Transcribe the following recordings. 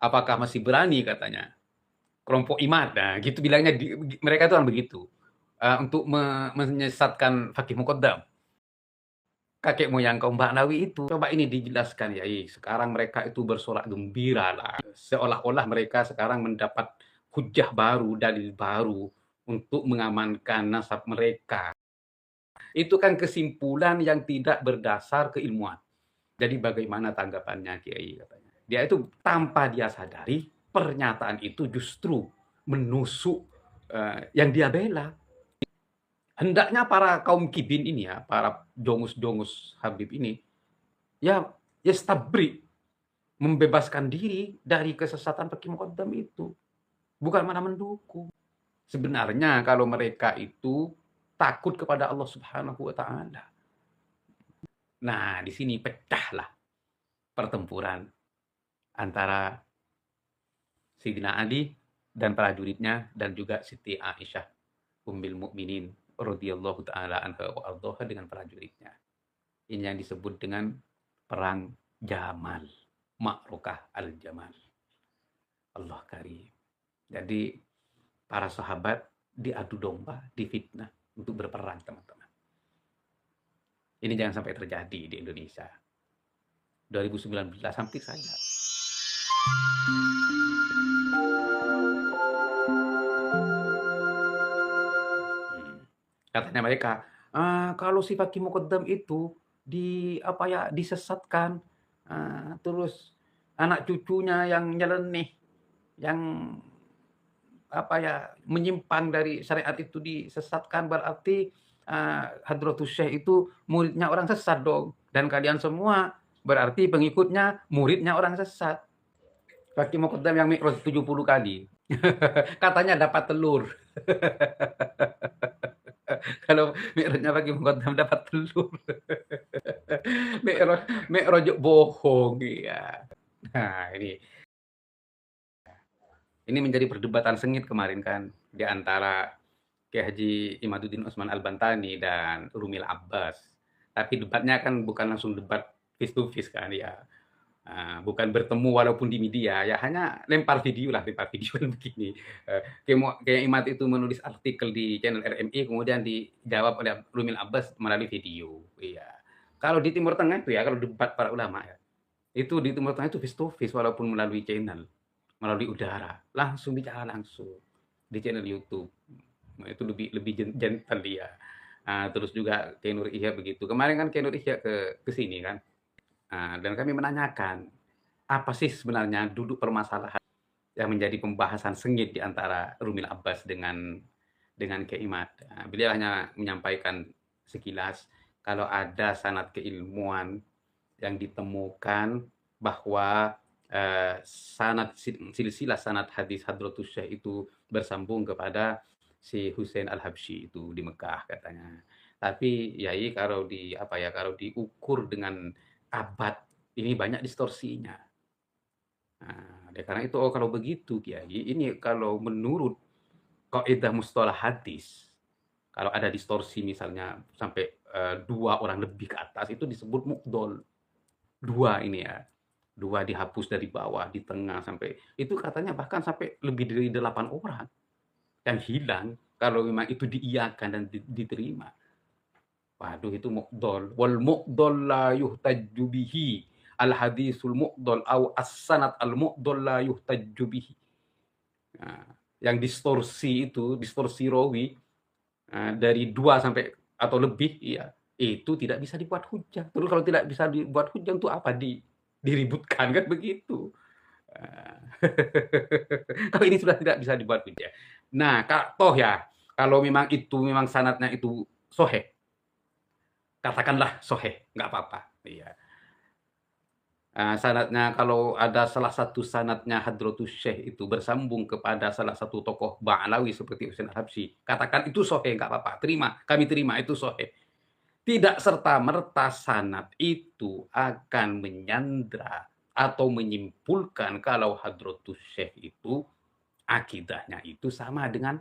apakah masih berani katanya kelompok Imad, nah gitu bilangnya mereka itu kan begitu, untuk menyesatkan Fakih Muqaddam, kakek moyang kaum Ba'lawi itu. Coba ini dijelaskan ya, sekarang mereka itu bersorak gembira lah, seolah-olah mereka sekarang mendapat hujah baru, dalil baru untuk mengamankan nasab mereka. Itu kan kesimpulan yang tidak berdasar keilmuan. Jadi bagaimana tanggapannya Kiai katanya? Dia itu tanpa dia sadari pernyataan itu justru menusuk yang dia bela. Hendaknya para kaum kibin ini ya, para jongus-jongus Habib ini, ya stabri, membebaskan diri dari kesesatan Fakih Muqaddam itu. Bukan malah mendukung. Sebenarnya kalau mereka itu takut kepada Allah Subhanahu wa taala. Nah, di sini pecahlah pertempuran antara Sayyidina Ali dan prajuritnya dan juga Siti Aisyah Ummul Mukminin radhiyallahu taala anha wa ardhaha dengan prajuritnya. Ini yang disebut dengan perang Jamal, Ma'rukah Al-Jamal. Allah karim. Jadi para sahabat diadu domba, difitnah untuk berperang, teman-teman. Ini jangan sampai terjadi di Indonesia. 2019 hampir saja. Katanya mereka, kalau si Fakih Muqaddam itu disesatkan, terus anak cucunya yang nyeleneh, yang menyimpang dari syariat itu disesatkan, berarti Hadratus Syekh itu muridnya orang sesat dong. Dan kalian semua berarti pengikutnya muridnya orang sesat. Fakih Muqaddam yang mikrot 70 kali. Katanya dapat telur. Kalau mikrotnya Fakih Muqaddam dapat telur. Mikrot bohong ya. Nah, ini menjadi perdebatan sengit kemarin kan di antara Kiai Haji Imaduddin Utsman Al-Bantani dan Rumil Abbas. Tapi debatnya kan bukan langsung debat face to face kan ya. Bukan bertemu walaupun di media, ya hanya lempar video kan begini. Kiai Imad itu menulis artikel di channel RMI, kemudian dijawab oleh Rumil Abbas melalui video. Iya. Kalau di Timur Tengah itu ya, kalau debat para ulama ya, itu di Timur Tengah itu face to face walaupun melalui channel, melalui udara, langsung bicara langsung di channel YouTube. Nah, itu lebih gentle dia. Terus juga Kiai Nur Ihya begitu. Kemarin kan Kiai Nur Ihya ke sini kan. Dan kami menanyakan, apa sih sebenarnya duduk permasalahan yang menjadi pembahasan sengit di antara Rumil Abbas dengan Kiai Imad. Beliau hanya menyampaikan sekilas kalau ada sanad keilmuan yang ditemukan bahwa silsilah sanad hadis Hadratus Syekh itu bersambung kepada si Husain Al-Habsyi itu di Mekah katanya. Tapi yai kalau kalau diukur dengan abad ini banyak distorsinya. Oleh karena itu kalau begitu Kiai, ini kalau menurut kaidah mustalah hadis, kalau ada distorsi misalnya sampai 2 orang lebih ke atas itu disebut muqdol. 2 ini ya. 2 dihapus dari bawah, di tengah sampai itu katanya bahkan sampai lebih dari 8 orang yang hilang kalau memang itu diiyakan dan diterima. Waduh itu muqdol. Wal muqdol la yuhtajju bihi. Al hadisul muqdol au as-sanad al muqdol la yuhtajju bihi. Nah, yang distorsi itu, distorsi rawi dari 2 sampai atau lebih ya, itu tidak bisa dibuat hujah. Terus kalau tidak bisa dibuat hujah untuk apa diributkan kan begitu. Kalau ini sudah tidak bisa dibuat hujah. Nah, toh ya, kalau memang sanadnya itu sahih, katakanlah sahih, nggak apa-apa. Iya. Sanadnya kalau ada salah satu sanadnya Hadratus Syekh itu bersambung kepada salah satu tokoh Ba'lawi seperti Husain Al-Habsyi, katakan itu sahih, nggak apa-apa. Kami terima itu sahih. Tidak serta-merta sanad itu akan menyandra atau menyimpulkan kalau Hadratus Syekh itu akidahnya itu sama dengan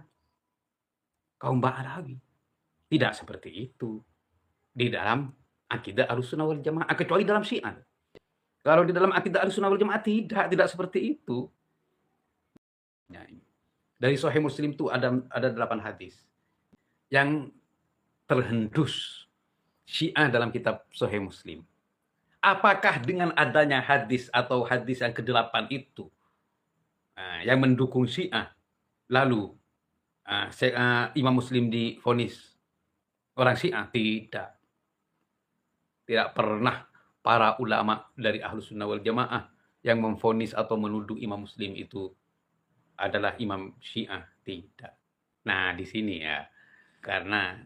kaum Ba'lawi. Tidak seperti itu. Di dalam akidah Ahlussunnah wal Jamaah, kecuali dalam Syiah. Kalau di dalam akidah Ahlussunnah wal Jamaah tidak seperti itu. Nah, ini. Dari Sahih Muslim itu ada 8 hadis yang terhendus Syiah dalam kitab Sahih Muslim. Apakah dengan adanya hadis atau hadis yang ke-8 itu yang mendukung Syiah, lalu Imam Muslim divonis orang Syiah? Tidak. Tidak pernah para ulama dari Ahlus Sunnah wal Jamaah yang memvonis atau menuduh Imam Muslim itu adalah Imam Syiah. Tidak. Nah, di sini ya, karena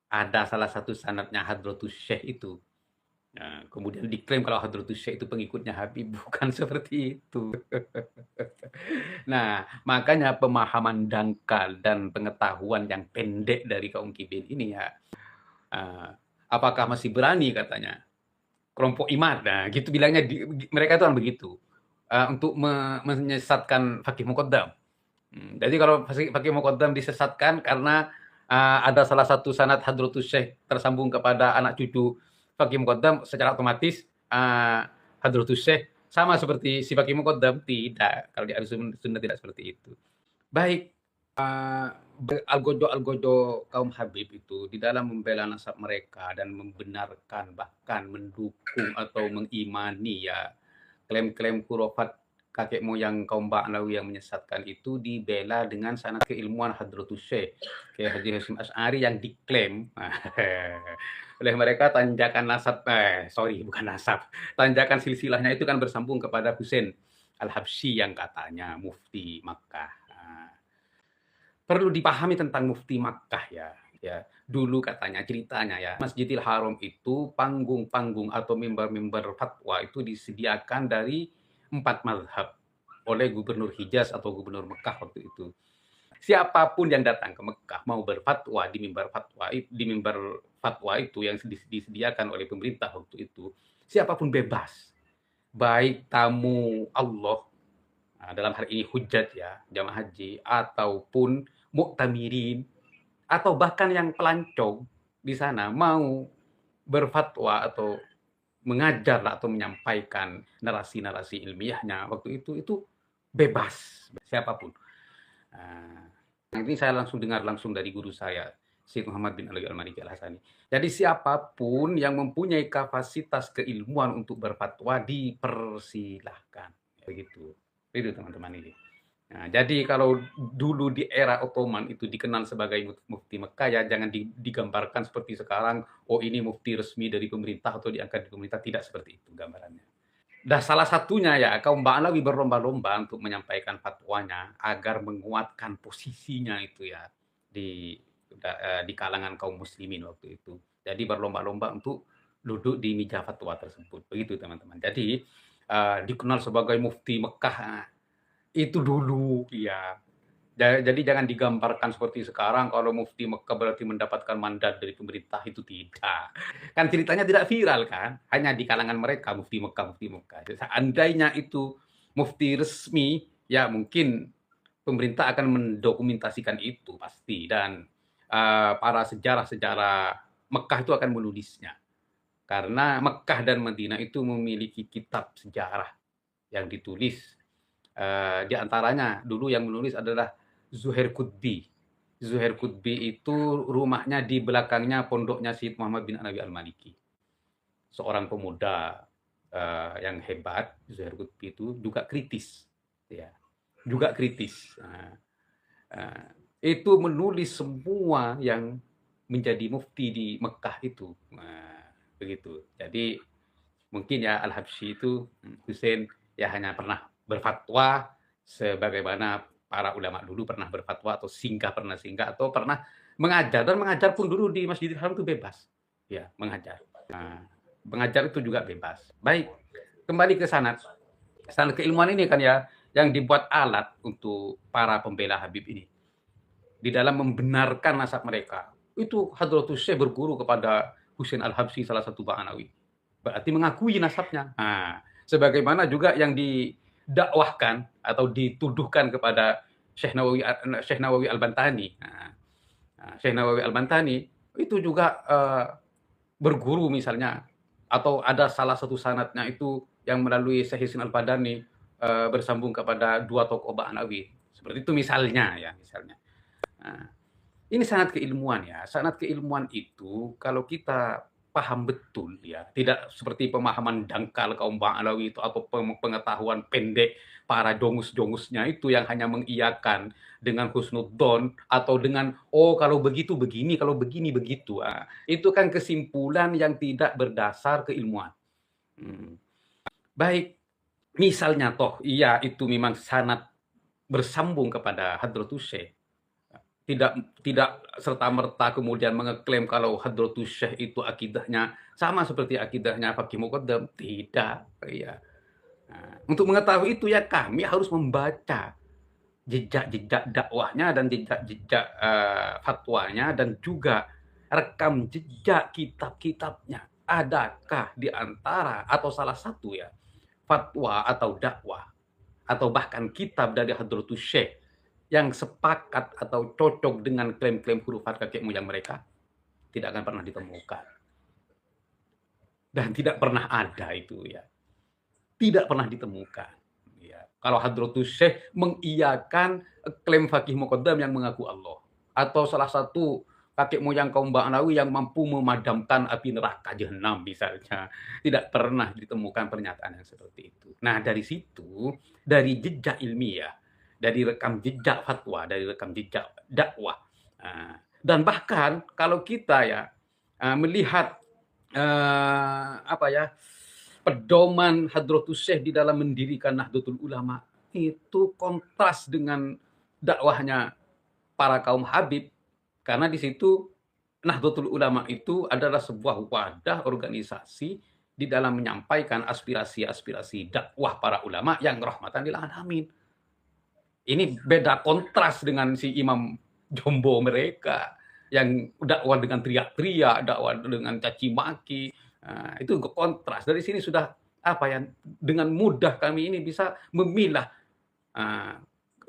ada salah satu sanadnya Hadratus Syekh itu. Nah, kemudian diklaim kalau Hadratus Syekh itu pengikutnya Habib. Bukan seperti itu. Nah, makanya pemahaman dangkal dan pengetahuan yang pendek dari kaum kibin ini ya, apakah masih berani katanya kelompok Imad, nah gitu bilangnya mereka itu kan begitu, untuk menyesatkan Fakih Muqaddam. Jadi kalau Fakih Muqaddam disesatkan karena ada salah satu sanad Hadratus Syekh tersambung kepada anak cucu Fakih Muqaddam, secara otomatis Hadratus Syekh sama seperti si Fakih Muqaddam. Tidak, kalau di Ahlus Sunnah tidak seperti itu. Baik, algojo kaum Habib itu di dalam membela nasab mereka dan membenarkan bahkan mendukung atau mengimani ya klaim-klaim khurafat kakek moyang kaum Ba'lawi yang menyesatkan itu dibela dengan sanad keilmuan Hadratus Syekh kayak Haji Hasyim Asy'ari yang diklaim oleh mereka tanjakan nasab bukan nasab, tanjakan silsilahnya itu kan bersambung kepada Husain Al-Habsyi yang katanya mufti Makkah. Perlu dipahami tentang mufti Makkah ya. Dulu katanya ceritanya ya, Masjidil Haram itu panggung-panggung atau mimbar-mimbar fatwa itu disediakan dari 4 mazhab oleh Gubernur Hijaz atau Gubernur Mekah waktu itu. Siapapun yang datang ke Mekah mau berfatwa di mimbar fatwa itu yang disediakan oleh pemerintah waktu itu, siapapun bebas. Baik tamu Allah, dalam hal ini hujjat ya, jamaah haji, ataupun mu'tamirin, atau bahkan yang pelancong di sana mau berfatwa atau mengajar atau menyampaikan narasi-narasi ilmiahnya waktu itu bebas siapapun. Ini saya langsung dengar langsung dari guru saya, Syekh Muhammad bin Alawi Al-Maliki Al-Hasani. Jadi siapapun yang mempunyai kapasitas keilmuan untuk berfatwa dipersilahkan. Begitu. Itu teman-teman ini. Nah, jadi kalau dulu di era Ottoman itu dikenal sebagai mufti Mekah ya jangan digambarkan seperti sekarang, oh ini mufti resmi dari pemerintah atau diangkat di pemerintah, tidak seperti itu gambarannya. Dan salah satunya ya kaum Ba'lawi berlomba-lomba untuk menyampaikan fatwanya agar menguatkan posisinya itu ya di kalangan kaum muslimin waktu itu. Jadi berlomba-lomba untuk duduk di meja fatwa tersebut. Begitu teman-teman. Jadi dikenal sebagai mufti Mekah itu dulu ya. Jadi jangan digambarkan seperti sekarang kalau mufti Mekah berarti mendapatkan mandat dari pemerintah, itu tidak. Kan ceritanya tidak viral kan, hanya di kalangan mereka mufti Mekah, mufti Mekah. Seandainya itu mufti resmi, ya mungkin pemerintah akan mendokumentasikan itu pasti, dan para sejarah-sejarah Mekah itu akan menulisnya. Karena Mekah dan Madinah itu memiliki kitab sejarah yang ditulis. Di antaranya dulu yang menulis adalah Zuhair Qutbi. Zuhair Qutbi itu rumahnya di belakangnya pondoknya Syekh Muhammad bin Alawi Al-Maliki. Seorang pemuda yang hebat, Zuhair Qutbi itu juga kritis. Ya, juga kritis. Itu menulis semua yang menjadi mufti di Mekah itu. Begitu. Jadi mungkin ya Al-Habsyi itu Husain ya hanya pernah berfatwa sebagaimana para ulama dulu pernah berfatwa atau pernah singgah atau pernah mengajar, dan mengajar pun dulu di Masjidil Haram itu bebas. Ya, mengajar. Nah, mengajar itu juga bebas. Baik, kembali ke sanad. Sanad keilmuan ini kan ya yang dibuat alat untuk para pembela Habib ini. Di dalam membenarkan nasab mereka. Itu Hadratus Syekh berguru kepada Husain Al-Habsyi, salah satu Ba'lawi. Berarti mengakui nasabnya. Nah, sebagaimana juga yang didakwahkan atau dituduhkan kepada Syekh Nawawi Al-Bantani. Syekh Nawawi Al-Bantani itu juga berguru misalnya, atau ada salah satu sanadnya itu yang melalui Syekh Hasan Al-Badani bersambung kepada dua tokoh Ba'lawi, Seperti itu misalnya ya, misalnya. Nah, ini sangat keilmuan ya, sangat keilmuan itu kalau kita paham betul ya, tidak seperti pemahaman dangkal kaum Ba'alawi itu atau pengetahuan pendek para dongus-dongusnya itu yang hanya mengiyakan dengan husnudzon atau dengan oh kalau begitu begini, kalau begini begitu. Itu kan kesimpulan yang tidak berdasar keilmuan. Hmm. Baik, misalnya toh iya itu memang sangat bersambung kepada Hadratus Syekh, tidak tidak serta-merta kemudian mengeklaim kalau Hadratus Syekh itu akidahnya sama seperti akidahnya Fakih Muqaddam. Tidak, ya. Nah, untuk mengetahui itu ya kami harus membaca jejak-jejak dakwahnya dan jejak-jejak fatwanya dan juga rekam jejak kitab-kitabnya. Adakah di antara atau salah satu ya fatwa atau dakwah atau bahkan kitab dari Hadratus Syekh yang sepakat atau cocok dengan klaim-klaim huruf kakek moyang mereka? Tidak akan pernah ditemukan. Dan tidak pernah ada itu ya. Tidak pernah ditemukan. Ya. Kalau Hadratus Syekh mengiyakan klaim Fakih Muqaddam yang mengaku Allah. Atau salah satu kakek moyang kaum Ba'alawi yang mampu memadamkan api neraka jahanam misalnya. Tidak pernah ditemukan pernyataan yang seperti itu. Nah dari situ, dari jejak ilmiah, dari rekam jejak fatwa, dari rekam jejak dakwah. Dan bahkan kalau kita ya melihat apa ya pedoman Hadratus Syekh di dalam mendirikan Nahdlatul Ulama itu kontras dengan dakwahnya para kaum Habib, karena di situ Nahdlatul Ulama itu adalah sebuah wadah organisasi di dalam menyampaikan aspirasi-aspirasi dakwah para ulama yang rahmatan lil alamin. Ini beda kontras dengan si Imam Jombo mereka yang dakwah dengan teriak-teriak, dakwah dengan caci maki. Nah, itu kontras. Dari sini sudah apa ya? Dengan mudah kami ini bisa memilah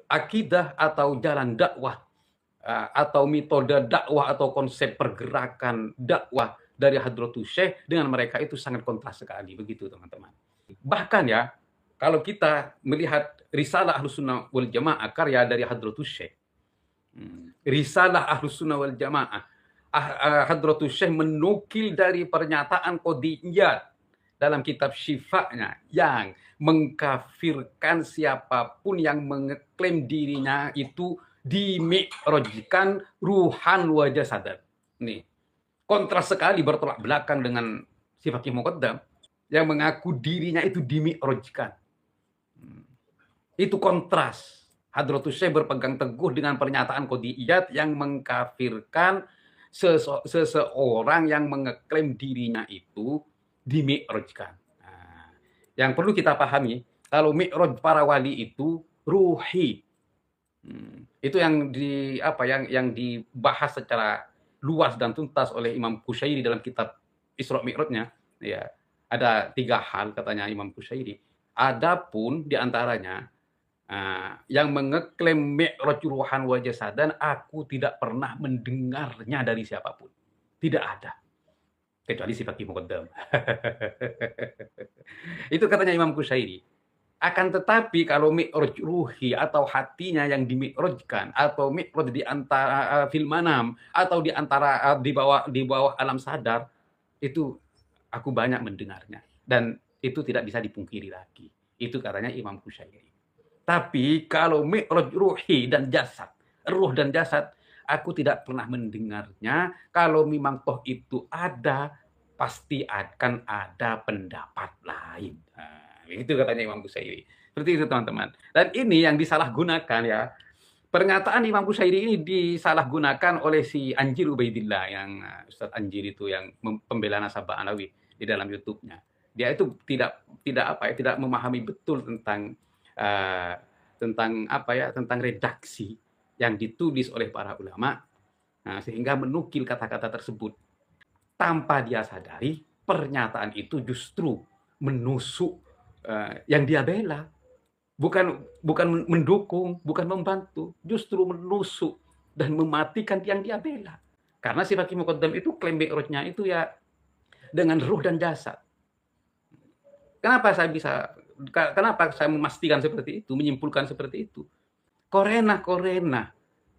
akidah atau jalan dakwah atau metode dakwah atau konsep pergerakan dakwah dari Hadratus Syekh dengan mereka itu sangat kontras sekali, begitu teman-teman. Bahkan ya, kalau kita melihat Risalah Ahlus Sunnah wal Jamaah karya dari Hadratus Syekh, Risalah Ahlus Sunnah wal Jamaah, Hadratus Syekh menukil dari pernyataan Qadiyat dalam kitab Syifa'nya yang mengkafirkan siapapun yang mengeklaim dirinya itu dimi'rajkan ruhan wa jasadan. Nih, kontras sekali, bertolak belakang dengan si Fakih Muqaddam yang mengaku dirinya itu dimi'rajkan. Itu kontras. Hadratus Syekh berpegang teguh dengan pernyataan Qadiyat yang mengkafirkan seseorang yang mengeklaim dirinya itu dimi'rajkan. Nah, yang perlu kita pahami, kalau mi'raj para wali itu ruhi. Itu yang dibahas secara luas dan tuntas oleh Imam Qushairi dalam kitab Isra Mi'rajnya. Ya, ada 3 hal katanya Imam Qushairi. Adapun di antaranya yang mengeklaim mi'raj ruhan wa jasadan, aku tidak pernah mendengarnya dari siapapun. Tidak ada. Kecuali si Fakih Muqaddam. Itu katanya Imam Qushairi. Akan tetapi kalau mi'raj ruhi atau hatinya yang dimi'rajkan atau mi'raj di antara fil manam atau di antara di bawah alam sadar, itu aku banyak mendengarnya dan itu tidak bisa dipungkiri lagi. Itu katanya Imam Qushairi. Tapi kalau mi'raj ruhi dan jasad, ruh dan jasad, aku tidak pernah mendengarnya. Kalau memang toh itu ada, pasti akan ada pendapat lain. Itu katanya Imam Qushairi. Seperti itu teman-teman. Dan ini yang disalahgunakan ya. Pernyataan Imam Qushairi ini disalahgunakan oleh si Anjir Ubaidillah, yang Ustadz Anjir itu yang pembela Nasabah Alawi di dalam YouTube-nya. Dia itu tidak memahami betul tentang redaksi yang ditulis oleh para ulama, sehingga menukil kata-kata tersebut tanpa dia sadari pernyataan itu justru menusuk yang dia bela, bukan mendukung, bukan membantu, justru menusuk dan mematikan yang dia bela. Karena si Fakih Muqaddam itu klaim mi'rajnya itu ya dengan ruh dan jasad. Kenapa saya memastikan seperti itu, menyimpulkan seperti itu? Korena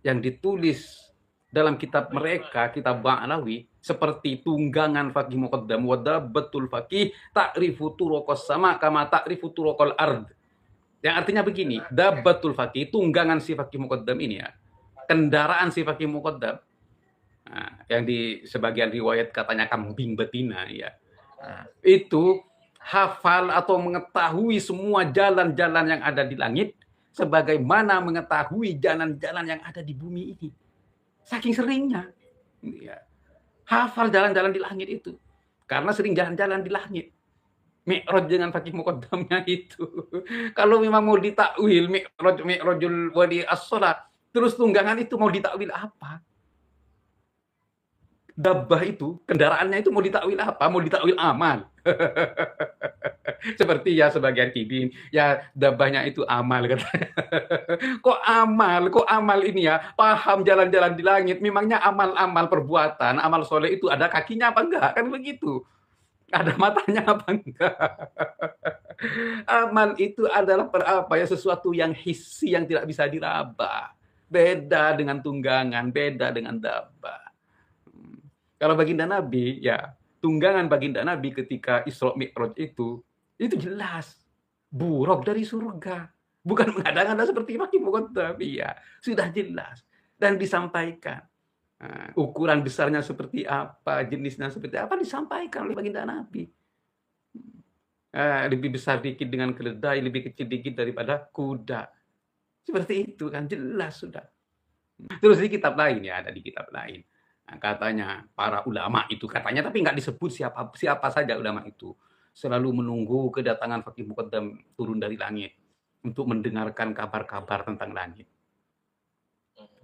yang ditulis dalam kitab mereka, kitab Ba'lawi, seperti tunggangan Faqih Muqaddam wa dabbatul faqih ta'rifu turuqas sama kama ta'rifu turuqal ard. Yang artinya begini, dabbatul faqih, tunggangan si Faqih Muqaddam ini ya, kendaraan si Faqih Muqaddam, nah, yang di sebagian riwayat katanya kambing betina ya, itu hafal atau mengetahui semua jalan-jalan yang ada di langit sebagaimana mengetahui jalan-jalan yang ada di bumi ini. Saking seringnya. Ya. Hafal jalan-jalan di langit itu. Karena sering jalan-jalan di langit. Mi'raj dengan Faqih Muqaddamnya itu. Kalau memang mau ditakwil Mi'rajul wali as-shalah, terus tunggangan itu mau ditakwil apa? Dabbah itu, kendaraannya itu mau ditakwil apa? Mau ditakwil amal. Seperti ya sebagian kibin, ya dabbahnya itu amal katanya. Kok amal ini ya, paham jalan-jalan di langit, memangnya amal-amal perbuatan, amal soleh itu ada kakinya apa enggak? Kan begitu. Ada matanya apa enggak? Amal itu adalah sesuatu yang hissi yang tidak bisa diraba. Beda dengan tunggangan, beda dengan dabbah. Kalau baginda Nabi, ya tunggangan baginda Nabi ketika Isra Mi'raj itu jelas buruk dari surga. Bukan mengada-ngada seperti Faqih Muqaddam. Iya, sudah jelas dan disampaikan. Ukuran besarnya seperti apa, jenisnya seperti apa disampaikan oleh baginda Nabi. Lebih besar dikit dengan keledai, lebih kecil dikit daripada kuda. Seperti itu kan jelas sudah. Terus di kitab lain ya, ada di kitab lain. Nah, katanya para ulama itu katanya, tapi nggak disebut siapa saja ulama itu, selalu menunggu kedatangan Faqih Muqaddam turun dari langit untuk mendengarkan kabar-kabar tentang langit.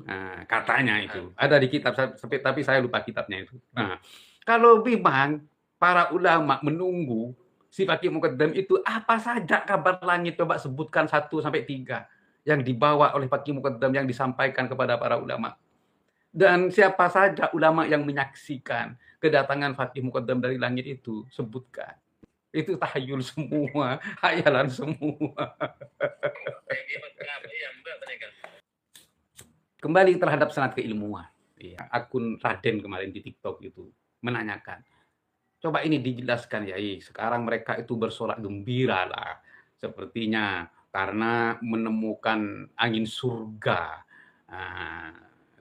Nah, katanya itu ada di kitab, tapi saya lupa kitabnya itu. Nah, kalau memang para ulama menunggu si Faqih Muqaddam itu, apa saja kabar langit, coba sebutkan 1 sampai 3 yang dibawa oleh Faqih Muqaddam yang disampaikan kepada para ulama. Dan siapa saja ulama yang menyaksikan kedatangan Faqih Muqaddam dari langit itu, sebutkan. Itu tahayul semua, hayalan semua. Kembali terhadap sanad keilmuan. Ya, akun Raden kemarin di TikTok itu menanyakan, coba ini dijelaskan ya, sekarang mereka itu bersorak gembira lah, sepertinya karena menemukan angin surga.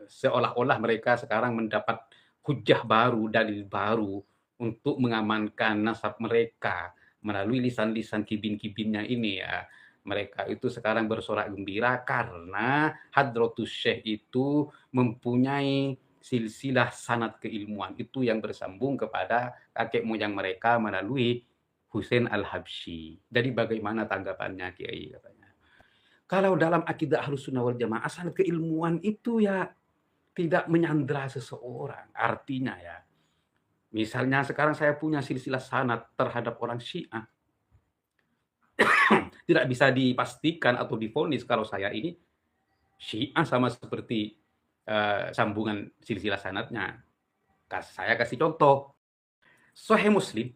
Seolah-olah mereka sekarang mendapat hujah baru, dalil baru untuk mengamankan nasab mereka melalui lisan-lisan kibin-kibinnya ini ya. Mereka itu sekarang bersorak gembira karena Hadratus Syekh itu mempunyai silsilah sanad keilmuan itu yang bersambung kepada kakek moyang mereka melalui Husain Al-Habsyi. Jadi bagaimana tanggapannya Kiai katanya? Kalau dalam akidah Ahlussunnah wal Jamaah, sanad keilmuan itu ya tidak menyandra seseorang. Artinya ya, misalnya sekarang saya punya silsilah sanad terhadap orang Syiah. Tidak bisa dipastikan atau divonis kalau saya ini Syiah sama seperti sambungan silsilah sanadnya. Saya kasih contoh. Sahih Muslim.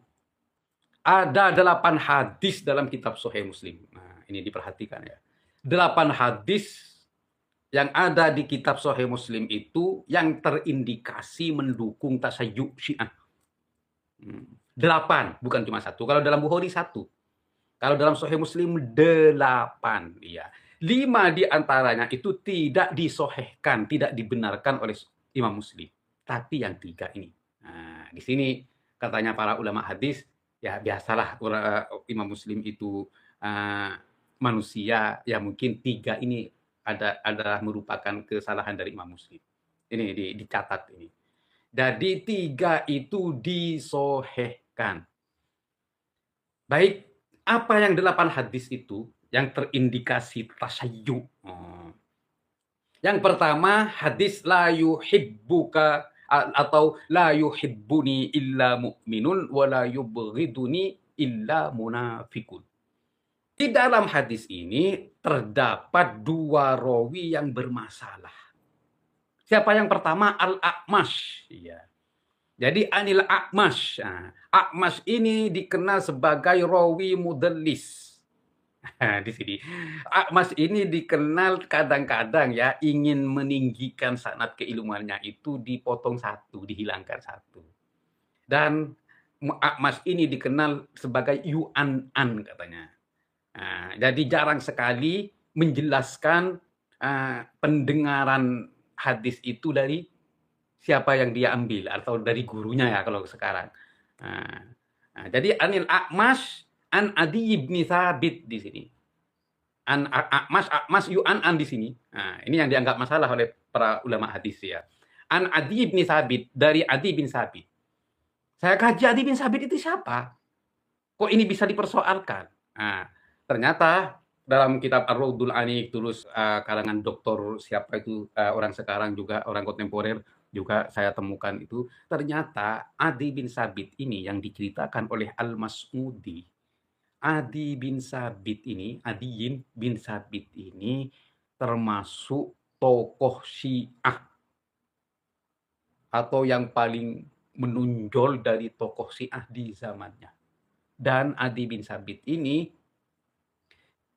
Ada 8 hadis dalam kitab Sahih Muslim. Nah, ini diperhatikan ya. 8 hadis yang ada di kitab Sahih Muslim itu yang terindikasi mendukung tasayyuh Syiah. 8, bukan cuma 1. Kalau dalam Bukhari 1. Kalau dalam Sahih Muslim 8. Iya. 5 di antaranya itu tidak disohehkan, tidak dibenarkan oleh Imam Muslim. Tapi yang 3 ini. Nah, di sini katanya para ulama hadis, ya biasalah Imam Muslim itu manusia, ya mungkin 3 ini adalah merupakan kesalahan dari Imam Muslim. Ini dicatat ini. Jadi 3 itu disohehkan. Baik, apa yang 8 hadis itu yang terindikasi tasayyuh? Yang pertama, hadis la yuhibbuka atau la yuhibbuni illa mu'minun wa la yubghiduni illa munafikun. Di dalam hadis ini terdapat 2 rawi yang bermasalah. Siapa yang pertama? Al-A'mash. Ya. Jadi Anil A'mash. A'mash ini dikenal sebagai rawi mudallis. Nah, di sini. Mas ini dikenal kadang-kadang ya, ingin meninggikan sanad keilmuannya itu dipotong satu, dihilangkan satu. Dan Mas ini dikenal sebagai Yu'an-an katanya. Nah, jadi jarang sekali menjelaskan pendengaran hadis itu dari siapa yang dia ambil atau dari gurunya ya kalau sekarang. Nah, jadi Anil A'mash an Adi ibni Thabit di sini. A'mash Yu'an di sini. Nah, ini yang dianggap masalah oleh para ulama hadis ya. An Adi bin Sabit, dari Adi bin Sabit. Saya kaji Adi bin Sabit itu siapa? Kok ini bisa dipersoalkan? Nah, ternyata dalam kitab Ar-Raudul Anik tulis karangan doktor siapa itu orang sekarang juga orang kontemporer juga saya temukan itu ternyata Adi bin Sabit ini yang diceritakan oleh Al-Mas'udi. Adi bin Sabit ini, Adiyin bin Sabit ini termasuk tokoh Syiah atau yang paling menonjol dari tokoh Syiah di zamannya. Dan Adi bin Sabit ini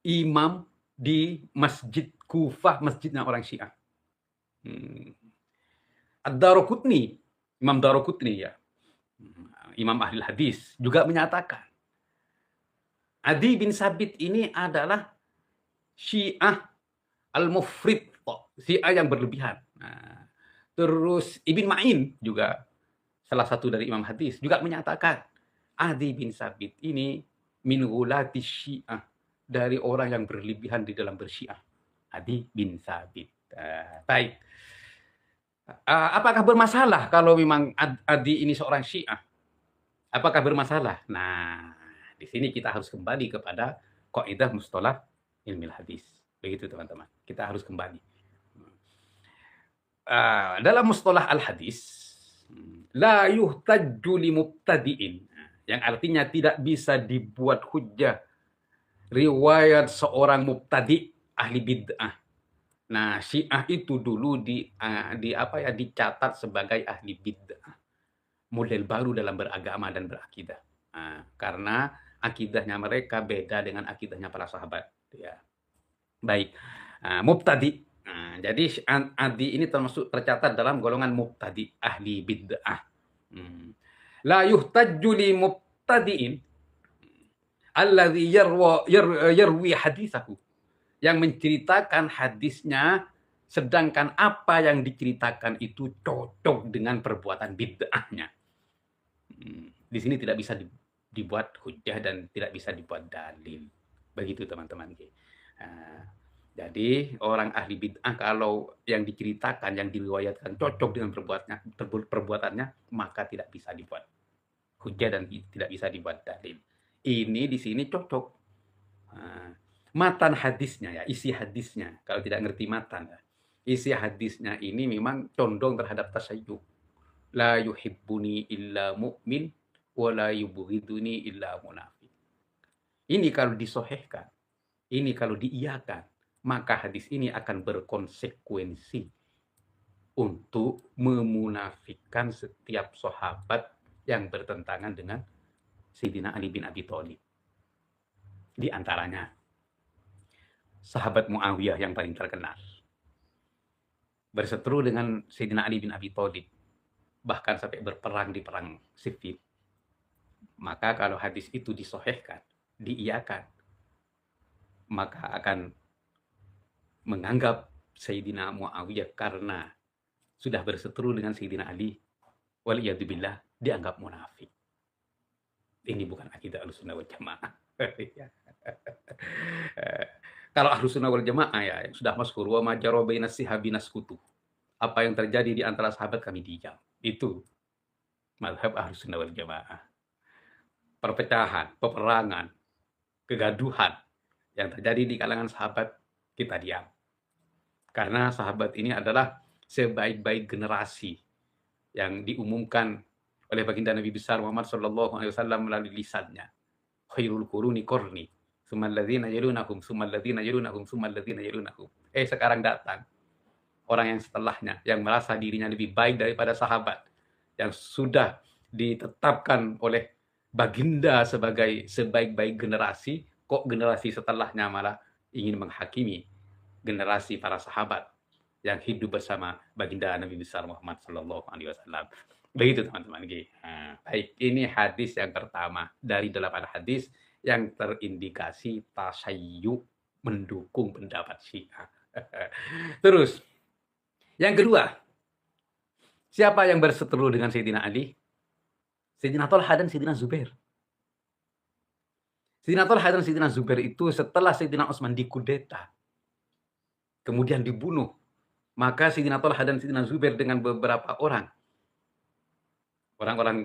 imam di Masjid Kufah, masjidnya orang Syiah. Ad-Daraqutni, Imam Daraqutni ya, imam ahli hadis juga menyatakan Adi bin Sabit ini adalah Syiah al-mufrid, Syiah yang berlebihan. Nah, terus Ibn Ma'in juga salah satu dari imam hadis juga menyatakan Adi bin Sabit ini min ghulati Syiah, dari orang yang berlebihan di dalam bersyiah. Adi bin Sabit. Baik. Apakah bermasalah kalau memang Adi ini seorang Syiah? Apakah bermasalah? Nah, di sini kita harus kembali kepada kaidah mustalah ilmil hadis. Begitu teman-teman. Kita harus kembali. Dalam mustalah al-hadis, la yuhtajju li mubtadi'in. Yang artinya tidak bisa dibuat hujjah riwayat seorang mubtadi' ahli bid'ah. Nah, Syiah itu dulu dicatat sebagai ahli bid'ah. Model baru dalam beragama dan berakidah. Karena akidahnya mereka beda dengan akidahnya para sahabat. Ya. Baik. Mubtadi. Jadi Adi ini tercatat dalam golongan mubtadi, ahli bid'ah. La yuhtajju li mubtadi'in alladhi yarwi hadithahu, yang menceritakan hadisnya sedangkan apa yang diceritakan itu cocok dengan perbuatan bid'ahnya. Di sini tidak bisa dibuat hujjah dan tidak bisa dibuat dalil. Begitu teman-teman. Jadi orang ahli bid'ah kalau yang diceritakan, yang diriwayatkan cocok dengan perbuatannya, maka tidak bisa dibuat hujjah dan tidak bisa dibuat dalil. Ini di sini cocok. Matan hadisnya ya, isi hadisnya. Kalau tidak ngerti matan ya, isi hadisnya ini memang condong terhadap tasayyuh. La yuhibbuni illa mu'min wa la yubghiduni illa munafiq. Ini kalau disohehkan, ini kalau diiyakan, maka hadis ini akan berkonsekuensi untuk memunafikkan setiap sahabat yang bertentangan dengan Sayyidina Ali bin Abi Thalib. Di antaranya sahabat Muawiyah yang paling terkenal berseteru dengan Sayyidina Ali bin Abi Thalib, bahkan sampai berperang di perang Siffin. Maka kalau hadis itu disohehkan, diiyakan, maka akan menganggap Sayyidina Muawiyah karena sudah berseteru dengan Sayyidina Ali, waliyadzubillah, dianggap munafik. Ini bukan akidah Ahlussunnah wal Jamaah. Kalau Ahlussunnah wal Jamaah ya yang sudah masyhur, wa ma jara bainas sihabi naskutu. Apa yang terjadi di antara sahabat kami diam. Itu mazhab Ahlussunnah wal Jamaah. Perpecahan, peperangan, kegaduhan yang terjadi di kalangan sahabat, kita diam. Karena sahabat ini adalah sebaik-baik generasi yang diumumkan oleh baginda Nabi besar Muhammad SAW melalui lisannya. Khairul quruni qarni, tsummal ladzina yalunahum, tsummal ladzina yalunahum, tsummal ladzina yalunahum. Sekarang datang orang yang setelahnya, yang merasa dirinya lebih baik daripada sahabat, yang sudah ditetapkan oleh baginda sebagai sebaik-baik generasi, kok generasi setelahnya malah ingin menghakimi generasi para sahabat yang hidup bersama baginda Nabi besar Muhammad sallallahu alaihi wasallam. Begitu teman-teman. Nah, baik, ini hadis yang pertama dari 8 hadis yang terindikasi tasyayyu, mendukung pendapat Syiah. Terus, yang kedua, siapa yang berseteru dengan Sayyidina Ali? Sayyidina Thalhah dan Sayyidina Zubair. Sayyidina Thalhah dan Sayyidina Zubair itu setelah Sayyidina Utsman dikudeta, kemudian dibunuh, maka Sayyidina Thalhah dan Sayyidina Zubair dengan beberapa orang-orang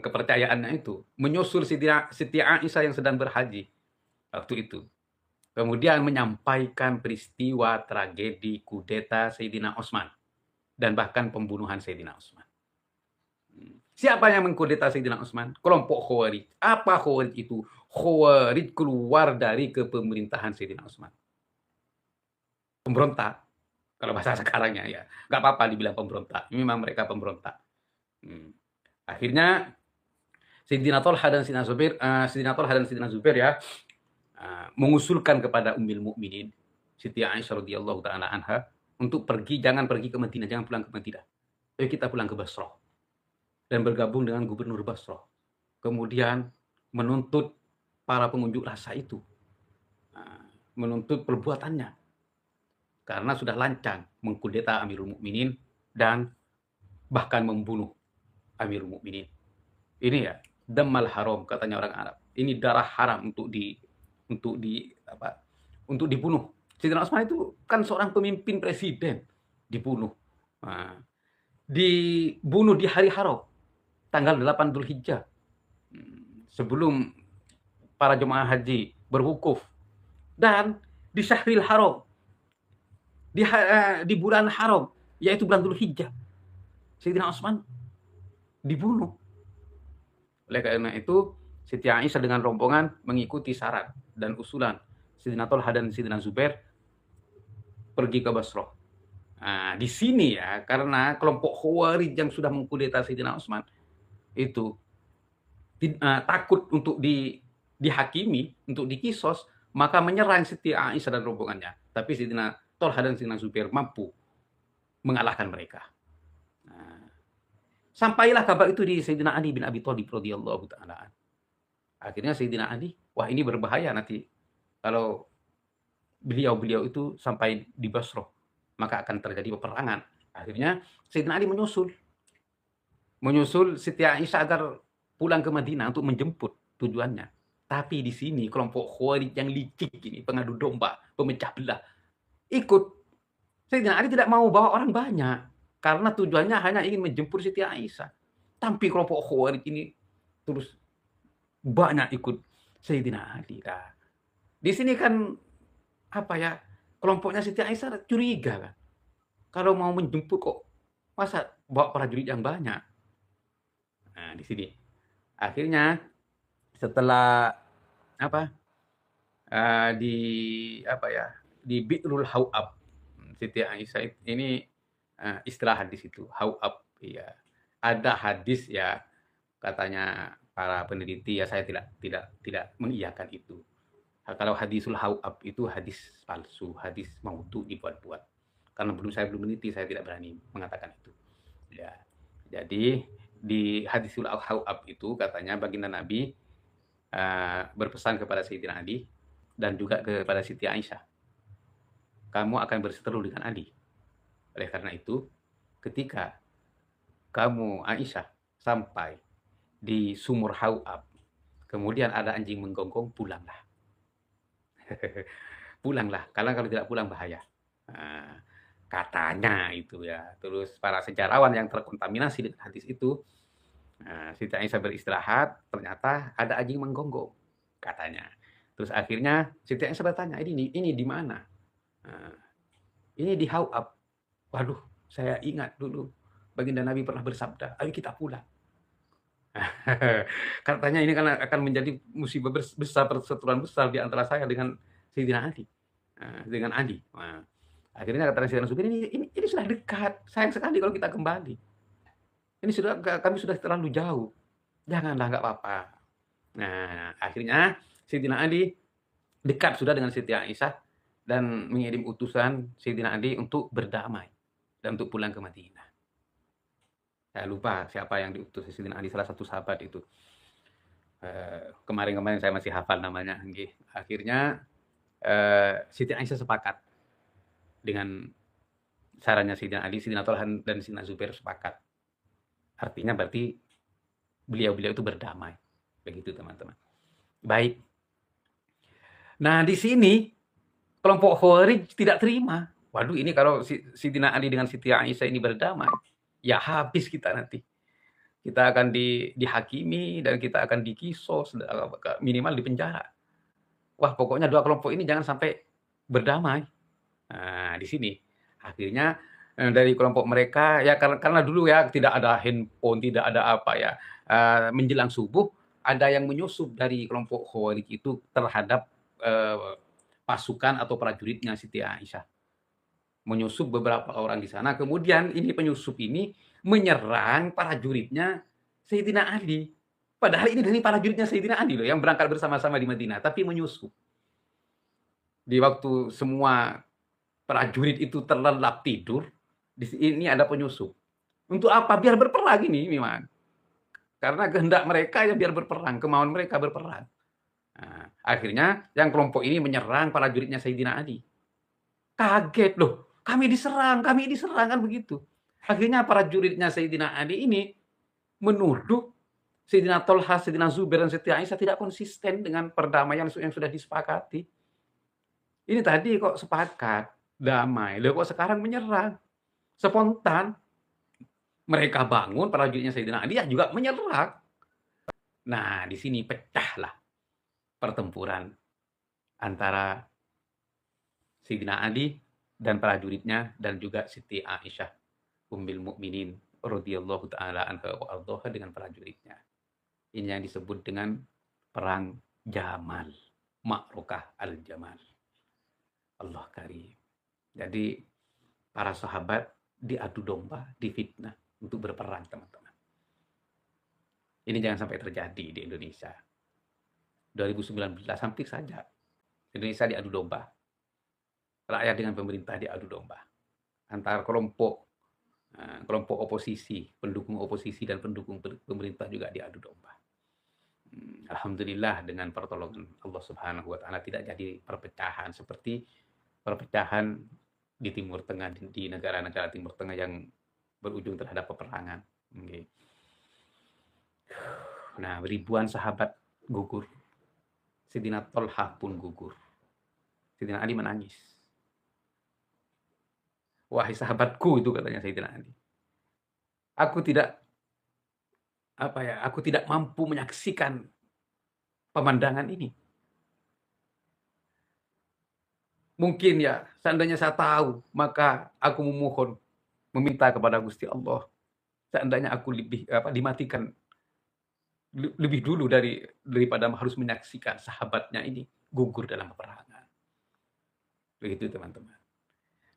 kepercayaannya itu menyusul Siti Aisyah yang sedang berhaji waktu itu. Kemudian menyampaikan peristiwa tragedi kudeta Sayyidina Utsman dan bahkan pembunuhan Sayyidina Utsman. Siapa yang mengkudeta Sayyidina Utsman? Kelompok Khawarij. Apa Khawarij itu? Khawarij keluar dari kepemerintahan Sayyidina Utsman. Pemberontak. Kalau bahasa sekarangnya ya. Nggak apa-apa dibilang pemberontak. Memang mereka pemberontak. Akhirnya Sayyidina Thalhah dan Sayyidina Zubair ya mengusulkan kepada Ummul Mukminin Siti Aisyah radhiyallahu taala anha untuk jangan pergi ke Madinah, jangan pulang ke Madinah. Ayo kita pulang ke Basrah dan bergabung dengan gubernur Basrah. Kemudian menuntut para pengunjuk rasa itu, menuntut perbuatannya karena sudah lancang mengkudeta Amirul Mukminin dan bahkan membunuh Amirul Mukminin. Ini ya, damal haram katanya orang Arab. Ini darah haram untuk dibunuh. Sayyidina Utsman itu kan seorang pemimpin presiden, dibunuh. Dibunuh di hari haram, tanggal 8 Dzulhijjah. Sebelum para jemaah haji berwukuf, dan di Syahril Haram, di bulan haram, yaitu bulan Dzulhijjah, Sayyidina Utsman dibunuh. Oleh karena itu, Siti Aisyah dengan rombongan mengikuti syarat dan usulan Sayyidina Thalhah dan Sayyidina Zubair pergi ke Basrah. Nah, di sini ya, karena kelompok Khawarij yang sudah mengkudeta Sayyidina Utsman itu takut untuk dihakimi, untuk dikisos, maka menyerang Siti Aisyah dan rombongannya. Tapi Sayyidina Thalhah dan Sayyidina Zubair mampu mengalahkan mereka. Sampailah kabar itu di Sayyidina Ali bin Abi Thalib radhiyallahu taala. Akhirnya Sayyidina Ali, wah ini berbahaya nanti kalau beliau itu sampai di Basrah, maka akan terjadi peperangan. Akhirnya Sayyidina Ali menyusul Siti Aisyah agar pulang ke Madinah untuk menjemput tujuannya. Tapi di sini kelompok Khawarij yang licik ini, pengadu domba, pemecah belah, ikut. Sayyidina Ali tidak mau bawa orang banyak karena tujuannya hanya ingin menjemput Siti Aisyah. Tapi kelompok Khawarij ini terus banyak ikut Sayyidina Ali. Nah, di sini kan kelompoknya Siti Aisyah curiga kan. Kalau mau menjemput kok masa bawa prajurit yang banyak. Nah, di sini akhirnya setelah di Bi'rul Hau'ab, Siti Aisyah ini istirahat di situ. Hau'ab ya. Ada hadis ya, katanya para peneliti ya, saya tidak mengiyakan itu. Kalau hadisul Hau'ab itu hadis palsu, hadis maudhu, dibuat-buat. Karena saya belum meneliti, saya tidak berani mengatakan itu. Ya. Jadi di hadisul Hau'ab itu katanya baginda Nabi berpesan kepada Sayyidina Ali dan juga kepada Siti Aisyah, kamu akan berseteru dengan Ali. Oleh karena itu, ketika kamu Aisyah sampai di sumur Hau'ab, kemudian ada anjing menggonggong, pulanglah. Pulanglah, karena kalau tidak pulang bahaya. Katanya itu ya. Terus para sejarawan yang terkontaminasi dengan hadis itu, Siti Aisyah beristirahat, ternyata ada anjing menggonggong, katanya. Terus akhirnya Siti Aisyah bertanya, ini di mana? Ini di Hau'ab. Waduh, saya ingat dulu baginda Nabi pernah bersabda, ayo kita pulang. Katanya ini kan akan menjadi musibah besar, perseteruan besar di antara saya dengan Sayyidina Ali. Dengan Ali. Akhirnya kata Sayyidina Zubair, ini sudah dekat. Sayang sekali kalau kita kembali. Kami sudah terlalu jauh. Janganlah, nggak apa-apa. Nah, akhirnya Sayyidina Ali dekat sudah dengan Siti Aisyah dan mengirim utusan Sayyidina Ali untuk berdamai dan untuk pulang ke Madinah. Saya lupa siapa yang diutus Sayyidina Ali, salah satu sahabat itu. Kemarin-kemarin saya masih hafal namanya. Akhirnya Siti Aisyah sepakat dengan sarannya Sayyidina Ali, Sayyidina Thalha dan Sayyidina Zubair sepakat. Artinya berarti beliau-beliau itu berdamai. Begitu teman-teman. Baik. Nah di sini kelompok Khawarij tidak terima. Waduh ini kalau Sayyidina Ali dengan Siti Aisyah ini berdamai, ya habis kita nanti. Kita akan dihakimi dan kita akan dikisos, minimal dipenjara. Wah pokoknya dua kelompok ini jangan sampai berdamai. Nah di sini akhirnya dari kelompok mereka ya karena dulu ya tidak ada handphone, tidak ada apa ya, menjelang subuh ada yang menyusup dari kelompok Khawarij itu terhadap pasukan atau prajuritnya Siti Aisyah. Menyusup beberapa orang di sana, kemudian ini penyusup ini menyerang prajuritnya Sayyidina Ali. Padahal ini dari prajuritnya Sayyidina Ali loh yang berangkat bersama-sama di Madinah, tapi menyusup. Di waktu semua prajurit itu terlelap tidur, di sini ada penyusup. Untuk apa? Biar berperang ini memang. Karena kehendak mereka ya biar berperang, kemauan mereka berperang. Nah, akhirnya yang kelompok ini menyerang prajuritnya Sayyidina Ali. Kaget loh, kami diserang kan begitu. Akhirnya prajuritnya Sayyidina Ali ini menuduh Sayyidina Thalha, Sayyidina Zubair dan Siti Aisyah tidak konsisten dengan perdamaian yang sudah disepakati. Ini tadi kok sepakat damai, loh kok sekarang menyerang. Spontan mereka bangun prajuritnya Sayyidina Ali juga menyerang. Nah, di sini pecahlah pertempuran antara Sayyidina Ali dan prajuritnya dan juga Siti Aisyah Ummul Mukminin radhiyallahu taala anha wa ardhaha dengan prajuritnya. Ini yang disebut dengan perang Jamal, Ma'rokah Al-Jamal. Allah karim. Jadi para sahabat diadu domba, difitnah untuk berperang, teman-teman. Ini jangan sampai terjadi di Indonesia. 2019 hampir saja Indonesia diadu domba. Rakyat dengan pemerintah diadu domba. Antara kelompok oposisi, pendukung oposisi dan pendukung pemerintah juga diadu domba. Alhamdulillah dengan pertolongan Allah Subhanahu wa taala tidak jadi perpecahan seperti perpecahan di Timur Tengah, di negara-negara Timur Tengah yang berujung terhadap peperangan. Nah, ribuan sahabat gugur. Sayyidina Thalha pun gugur. Sayyidina Ali menangis. Wahai sahabatku, itu katanya Sayyidina Ali. Aku tidak mampu menyaksikan pemandangan ini. Mungkin ya, seandainya saya tahu, maka aku meminta kepada Gusti Allah. Seandainya aku dimatikan lebih dulu daripada harus menyaksikan sahabatnya ini gugur dalam peperangan. Begitu teman-teman.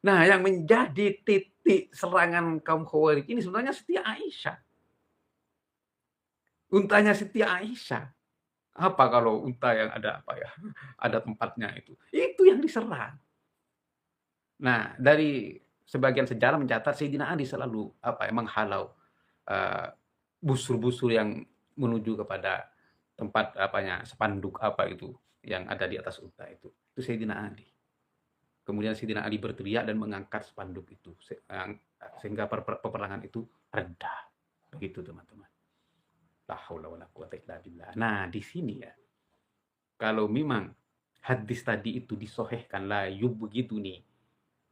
Nah, yang menjadi titik serangan kaum Khawarij ini sebenarnya Siti Aisyah. Untanya Siti Aisyah. Apa kalau unta yang ada ada tempatnya itu? Itu yang diserang. Nah, dari sebagian sejarah mencatat Sayyidina Ali selalu menghalau busur-busur yang menuju kepada tempat spanduk yang ada di atas unta itu. Itu Sayyidina Ali. Kemudian Sayyidina Ali berteriak dan mengangkat spanduk itu sehingga peperangan itu reda. Begitu teman-teman. La haula wala quwata illa billah. Nah, di sini ya. Kalau memang hadis tadi itu disohehkan, la yubghiduni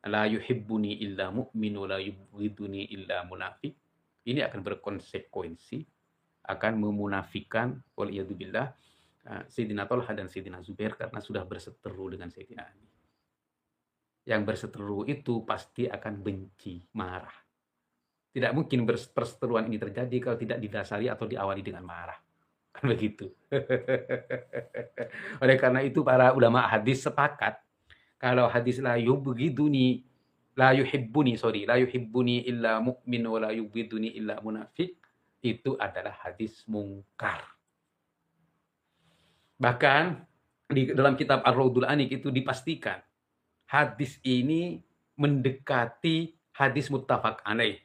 la yuhibbuni illa mu'min wa la yubghiduni illa munafiq. Ini akan berkonsekuensi, akan memunafikan waliyadzubillah Sayyidina Thalha dan Sayyidina Zubair karena sudah berseteru dengan Sayyidina Ali. Yang berseteru itu pasti akan benci, marah. Tidak mungkin perseteruan ini terjadi kalau tidak didasari atau diawali dengan marah. Kan begitu. Oleh karena itu para ulama hadis sepakat kalau hadis la yuhibbuni illa mu'min wa la yubghiduni illa munafiq itu adalah hadis mungkar. Bahkan di dalam kitab Ar-Raudhul Anik itu dipastikan hadis ini mendekati hadis muttafaq alaih.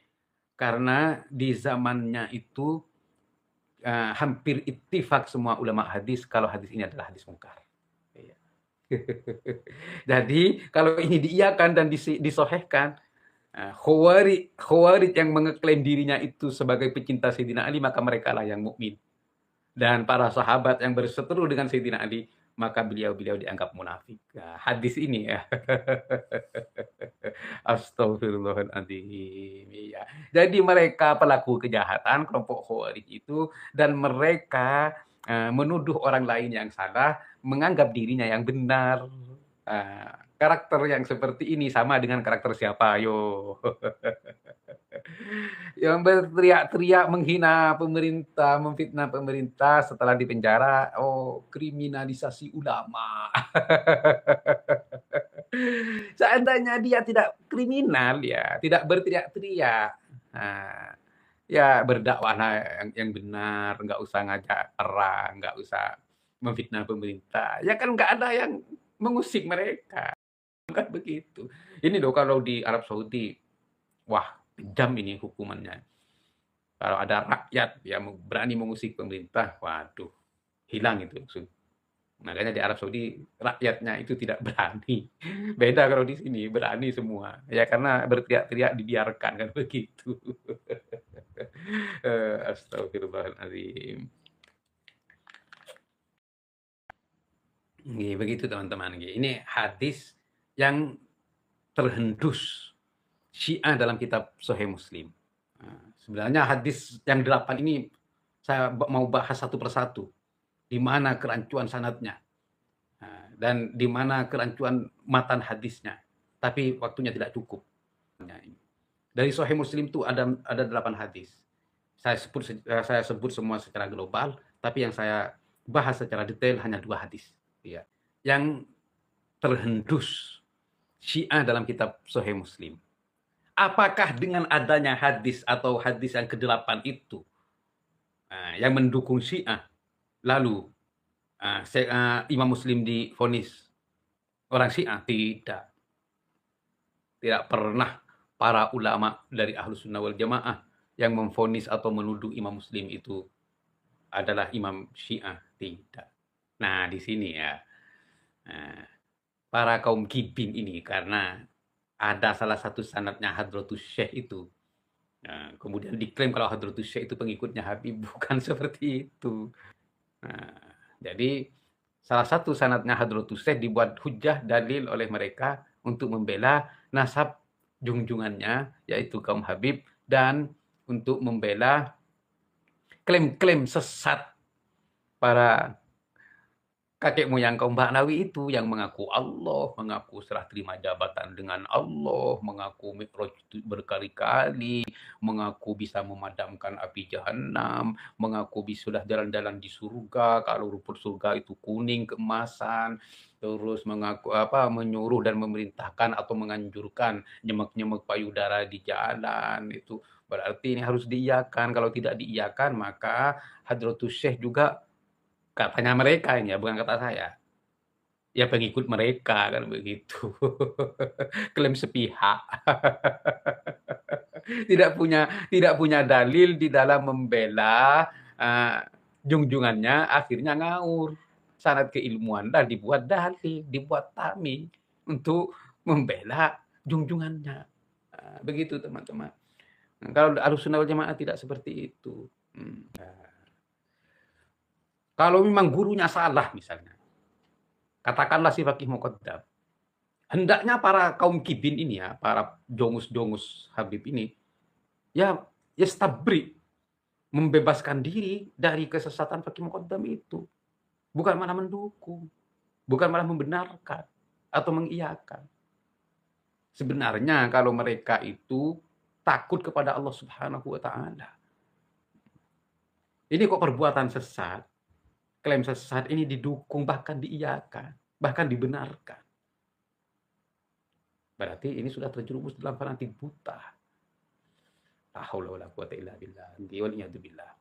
Karena di zamannya itu hampir ittifaq semua ulama hadis kalau hadis ini adalah hadis mungkar. Iya. Jadi kalau ini diiyakan dan disohehkan, Khawarij yang mengeklaim dirinya itu sebagai pecinta Sayyidina Ali, maka mereka lah yang mukmin. Dan para sahabat yang berseteru dengan Sayyidina Ali, maka beliau-beliau dianggap munafik. Nah, hadis ini ya. Astagfirullahaladzim. Iya. Jadi mereka pelaku kejahatan, kelompok Khawarij itu, dan mereka menuduh orang lain yang salah, menganggap dirinya yang benar. Karakter yang seperti ini sama dengan karakter siapa? Ayo. Yang berteriak-teriak menghina pemerintah, memfitnah pemerintah setelah dipenjara, oh kriminalisasi ulama. Seandainya dia tidak kriminal ya, tidak berteriak-teriak. Nah, ya berdakwahlah yang benar, nggak usah ngajak perang, nggak usah memfitnah pemerintah. Ya kan nggak ada yang mengusik mereka. Kan begitu. Ini loh kalau di Arab Saudi, wah kejam ini hukumannya. Kalau ada rakyat yang berani mengusik pemerintah, waduh, hilang itu. Makanya di Arab Saudi rakyatnya itu tidak berani. Beda kalau di sini berani semua. Ya karena berteriak-teriak dibiarkan kan begitu. Astagfirullahaladzim. Begitu teman-teman. Ini hadis yang terhendus Syiah dalam kitab Sahih Muslim. Sebenarnya hadis yang 8 ini saya mau bahas satu persatu. Di mana kerancuan sanadnya. Dan di mana kerancuan matan hadisnya. Tapi waktunya tidak cukup. Dari Sahih Muslim itu ada 8 hadis. Saya sebut semua secara global, tapi yang saya bahas secara detail hanya 2 hadis. Ya. Yang terhendus Syiah dalam kitab Sahih Muslim. Apakah dengan adanya hadis atau hadis yang ke-8 itu yang mendukung Syiah, lalu Imam Muslim divonis orang Syiah? Tidak. Tidak pernah para ulama dari Ahlus Sunnah wal Jamaah yang memvonis atau menuduh Imam Muslim itu adalah Imam Syiah. Tidak. Nah, di sini ya. Para kaum kibin ini karena ada salah satu sanadnya Hadratus Syekh itu. Nah, kemudian diklaim kalau Hadratus Syekh itu pengikutnya Habib, bukan seperti itu. Nah, jadi salah satu sanadnya Hadratus Syekh dibuat hujah dalil oleh mereka untuk membela nasab junjungannya, yaitu kaum Habib, dan untuk membela klaim-klaim sesat para kakek moyang kaum Ba'lawi itu yang mengaku Allah, mengaku serah terima jabatan dengan Allah, mengaku mi'raj berkali-kali, mengaku bisa memadamkan api jahanam, mengaku sudah jalan-jalan di surga, kalau rumput surga itu kuning keemasan, terus mengaku menyuruh dan memerintahkan atau menganjurkan nyemek-nyemek payudara di jalan. Itu berarti ini harus diiyakan. Kalau tidak diiyakan maka Hadratus Syekh juga, katanya mereka ini ya, bukan kata saya. Ya pengikut mereka kan begitu. Klaim sepihak. tidak punya dalil di dalam membela junjungannya, akhirnya ngawur. Sanad keilmuan dah dibuat dalil, dibuat tameng untuk membela junjungannya. Begitu teman-teman. Kalau Ahlussunnah wal Jamaah tidak seperti itu. Kalau memang gurunya salah misalnya, katakanlah si Fakih Muqaddam, hendaknya para kaum kibin ini ya, para jongus-jongus Habib ini, ya yastabri, membebaskan diri dari kesesatan Fakih Muqaddam itu. Bukan malah mendukung, bukan malah membenarkan atau mengiyakan. Sebenarnya kalau mereka itu takut kepada Allah Subhanahu wa Ta'ala. Ini kok perbuatan sesat, klaim sesat ini didukung, bahkan diiyakan, bahkan dibenarkan. Berarti ini sudah terjerumus dalam fanatik buta. La haula wala quwata illa billah. Wal iyadu billah.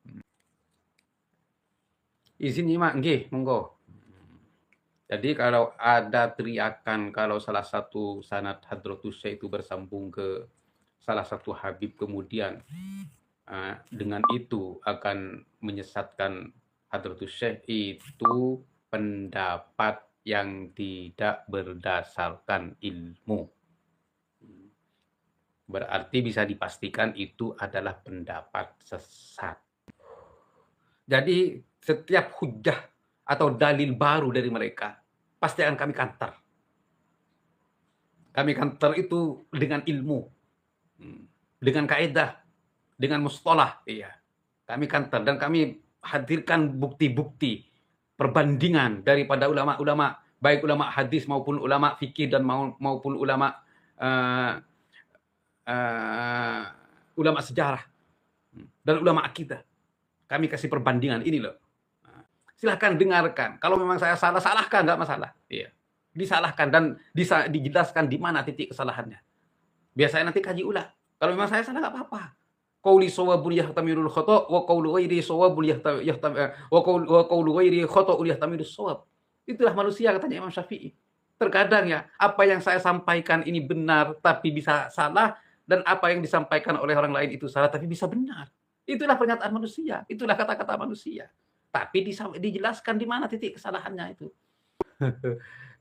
Izin nyimak nggih, monggo. Jadi kalau ada teriakan kalau salah satu sanad Hadratus Syekh itu bersambung ke salah satu habib, kemudian dengan itu akan menyesatkan Hadratus Syekh, itu pendapat yang tidak berdasarkan ilmu. Berarti bisa dipastikan itu adalah pendapat sesat. Jadi setiap hujah atau dalil baru dari mereka pasti akan kami kantar. Kami kantar itu dengan ilmu, dengan kaidah, dengan mustalah. Iya. Kami kantar dan kami hadirkan bukti-bukti perbandingan daripada ulama-ulama, baik ulama hadis maupun ulama fikih dan maupun ulama uh, ulama sejarah dan ulama akidah. Kami kasih perbandingan ini loh. Silahkan dengarkan. Kalau memang saya salah, salahkan, nggak masalah. Iya. Disalahkan dan dijelaskan di mana titik kesalahannya. Biasanya nanti kaji ulang. Kalau memang saya salah, nggak apa-apa. Qauli shawabun yahtamilul khata' wa qaulu ghairi shawabun wa qaulu ghairi khata'un yahtamilus shawab. Itulah manusia, katanya Imam Syafi'i. Terkadang ya, apa yang saya sampaikan ini benar tapi bisa salah, dan apa yang disampaikan oleh orang lain itu salah tapi bisa benar. Itulah pernyataan manusia, itulah kata-kata manusia. Tapi dijelaskan di mana titik kesalahannya itu.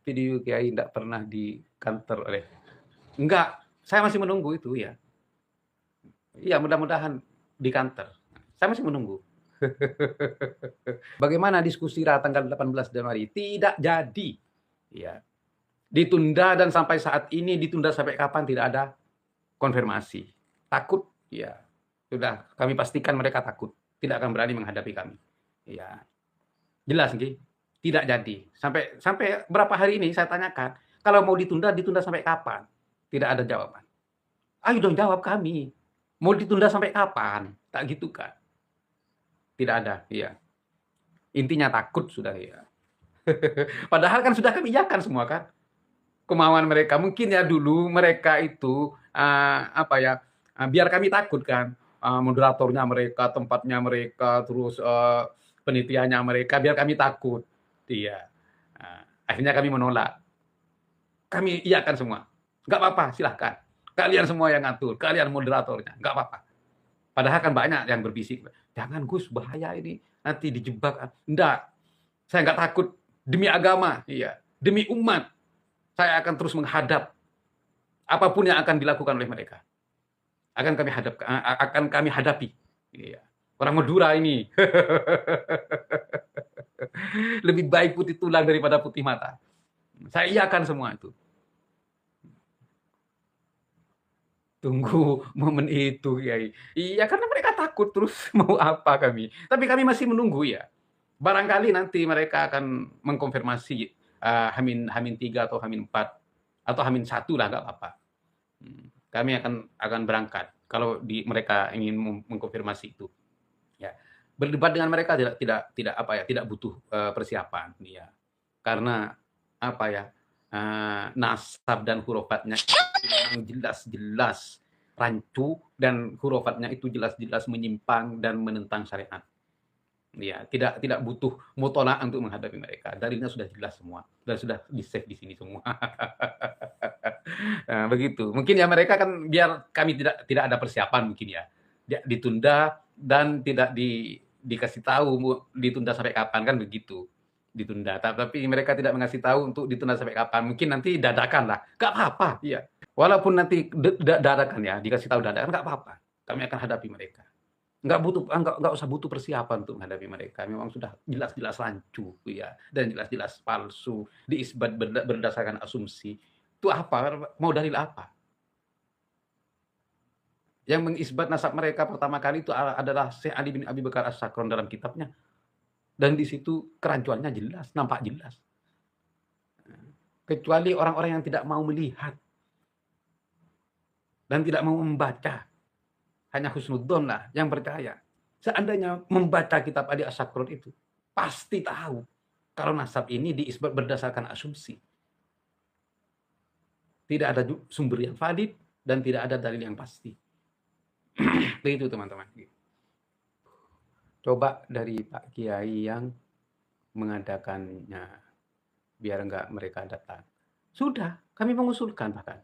Video Kiai tidak pernah di kantor oleh. Enggak, saya masih menunggu itu ya. Iya, mudah-mudahan di kantor. Saya masih menunggu. Bagaimana diskusi tanggal 18 Januari? Tidak jadi. Ya. Ditunda dan sampai saat ini ditunda sampai kapan tidak ada konfirmasi. Takut? Ya. Sudah kami pastikan mereka takut. Tidak akan berani menghadapi kami. Ya. Jelas nggih? Tidak jadi. Sampai berapa hari ini saya tanyakan, kalau mau ditunda sampai kapan? Tidak ada jawaban. Ayo dong jawab kami. Mau ditunda sampai kapan? Tak gitu kan? Tidak ada, iya. Intinya takut sudah ya. Padahal kan sudah kami iyakan semua kan. Kemauan mereka mungkin ya dulu mereka itu biar kami takut kan. Moderatornya mereka, tempatnya mereka, terus penelitiannya mereka, biar kami takut. Iya. Akhirnya kami menolak. Kami iyakan semua. Nggak apa-apa, silahkan. Kalian semua yang ngatur, kalian moderatornya, nggak apa-apa. Padahal kan banyak yang berbisik, jangan Gus, bahaya ini, nanti dijebak. Enggak, saya nggak takut. Demi agama, iya, demi umat, saya akan terus menghadap apapun yang akan dilakukan oleh mereka. Akan kami hadapi. Iya. Orang Madura ini lebih baik putih tulang daripada putih mata. Saya iakan semua itu. Tunggu momen itu, Kiai. Iya, karena mereka takut terus mau apa kami. Tapi kami masih menunggu ya. Barangkali nanti mereka akan mengkonfirmasi Hamin 3 atau Hamin 4 atau Hamin 1 lah, nggak apa-apa. Kami akan berangkat kalau mereka ingin mengkonfirmasi itu. Ya. Berdebat dengan mereka tidak butuh persiapan, ya. Karena nasab dan hurufatnya memang jelas-jelas rancu dan hurufatnya itu jelas-jelas menyimpang dan menentang syariat. Ya, tidak butuh mutola'ah untuk menghadapi mereka. Dalilnya sudah jelas semua dan sudah di-save di sini semua. Nah, begitu. Mungkin ya mereka kan biar kami tidak ada persiapan mungkin ya. Ditunda dan tidak dikasih tahu ditunda sampai kapan, kan begitu. Ditunda. Tapi mereka tidak mengasih tahu untuk ditunda sampai kapan. Mungkin nanti dadakan lah. Gak apa-apa, iya. Walaupun nanti dadakan ya, dikasih tahu dadakan, gak apa-apa. Kami akan hadapi mereka. Nggak usah butuh persiapan untuk menghadapi mereka. Memang sudah jelas-jelas rancu, ya, dan jelas-jelas palsu, diisbat berdasarkan asumsi. Itu apa? Mau dalil apa? Yang mengisbat nasab mereka pertama kali itu adalah Syekh Ali bin Abi Bakar As-Sakron dalam kitabnya. Dan di situ kerancuannya jelas, nampak jelas. Kecuali orang-orang yang tidak mau melihat dan tidak mau membaca. Hanya husnudzon lah yang percaya. Seandainya membaca kitab Ali As-Sakron itu, pasti tahu kalau nasab ini diisbat berdasarkan asumsi. Tidak ada sumber yang valid dan tidak ada dalil yang pasti. Begitu teman-teman. Coba dari Pak Kiai yang mengadakannya. biar enggak mereka datang. Sudah, kami mengusulkan bahkan.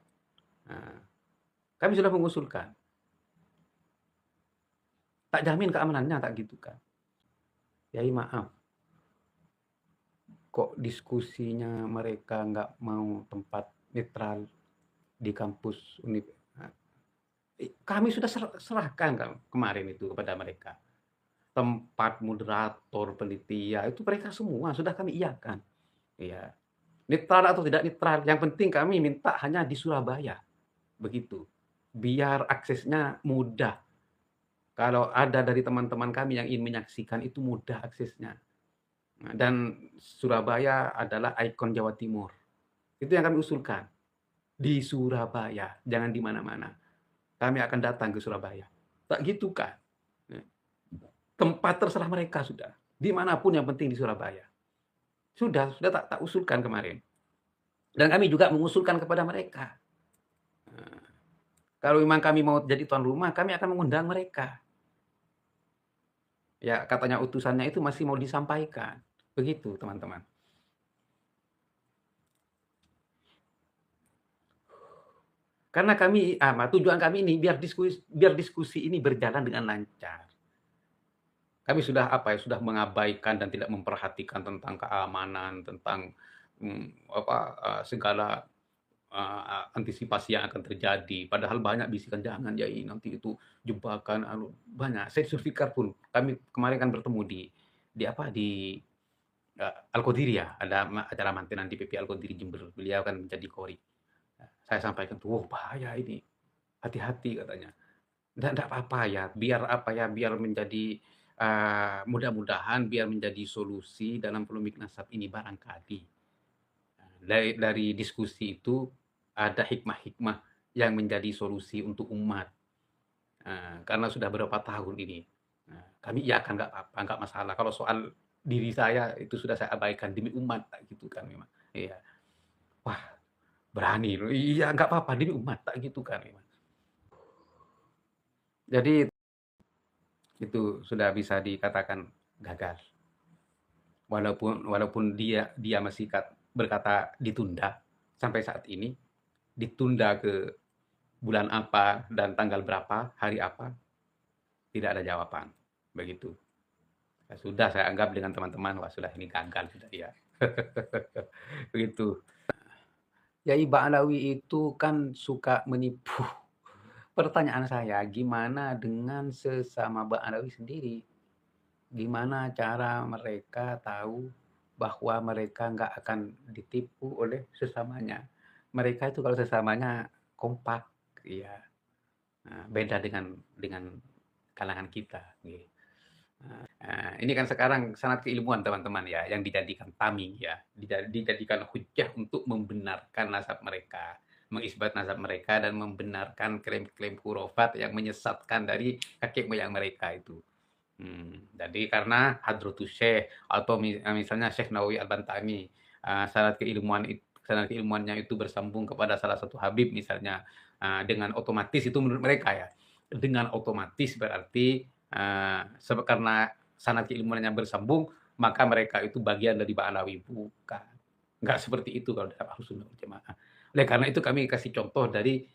Nah, kami sudah mengusulkan. Tak jamin keamanannya, tak gitu kan. Yai maaf, kok diskusinya mereka nggak mau tempat netral di kampus kami sudah serahkan kan kemarin itu kepada mereka. Tempat moderator, penitia, itu mereka semua sudah kami iakan. Ya, netral atau tidak netral, yang penting kami minta hanya di Surabaya. Begitu. Biar aksesnya mudah. Kalau ada dari teman-teman kami yang ingin menyaksikan, itu mudah aksesnya. Nah, dan Surabaya adalah ikon Jawa Timur. Itu yang kami usulkan. Di Surabaya, jangan di mana-mana. Kami akan datang ke Surabaya. Tak gitu kan. Tempat terserah mereka sudah. Dimanapun yang penting di Surabaya. Sudah tak usulkan kemarin. Dan kami juga mengusulkan kepada mereka. Kalau memang kami mau jadi tuan rumah, kami akan mengundang mereka. Ya, katanya utusannya itu masih mau disampaikan. Begitu, teman-teman. Karena kami, tujuan kami ini biar diskusi ini berjalan dengan lancar. Kami sudah sudah mengabaikan dan tidak memperhatikan tentang keamanan, tentang segala antisipasi yang akan terjadi. Padahal banyak bisikan, jangan ya nanti itu jebakan, banyak. Saya Zulfikar pun, kami kemarin kan bertemu di Al-Qadiriyah, ada acara mantenan di PP Al-Qadiri Jember. Beliau kan menjadi kori. Saya sampaikan tuh, bahaya ini, hati-hati katanya. Enggak apa-apa ya, biar menjadi mudah-mudahan biar menjadi solusi dalam polemik nasab ini barangkali. Dari diskusi itu ada hikmah-hikmah yang menjadi solusi untuk umat. Karena sudah berapa tahun ini. Kami iakan nggak apa-apa, nggak masalah. Kalau soal diri saya itu sudah saya abaikan demi umat, gitu kan memang. Iya. Wah, berani. Iya, nggak apa-apa demi umat, tak gitu kan memang. Jadi itu sudah bisa dikatakan gagal. Walaupun dia masih berkata ditunda sampai saat ini, ditunda ke bulan apa dan tanggal berapa, hari apa, tidak ada jawaban. Begitu. Ya sudah, saya anggap dengan teman-teman, wah sudah ini gagal sudah ya. Begitu. Yai Ba'alawi itu kan suka menipu. Pertanyaan saya, gimana dengan sesama Ba'alawi sendiri? Gimana cara mereka tahu bahwa mereka nggak akan ditipu oleh sesamanya? Mereka itu kalau sesamanya kompak, ya. Nah, beda dengan kalangan kita. Gitu. Ini kan sekarang sangat keilmuan teman-teman ya, yang dijadikan tameng ya, dijadikan hujjah untuk membenarkan nasab mereka, mengisbat nasab mereka dan membenarkan klaim-klaim khurafat yang menyesatkan dari kakek moyang mereka itu. Jadi karena Hadratus Syekh atau misalnya Syekh Nawawi Al-Bantami, sanad keilmuannya itu bersambung kepada salah satu habib misalnya, dengan otomatis itu menurut mereka ya, dengan otomatis berarti karena sanad keilmuannya bersambung, maka mereka itu bagian dari Ba'alawi. Bukan. Enggak seperti itu kalau dalam Ahlussunnah wal Jamaah. Oleh karena itu kami kasih contoh dari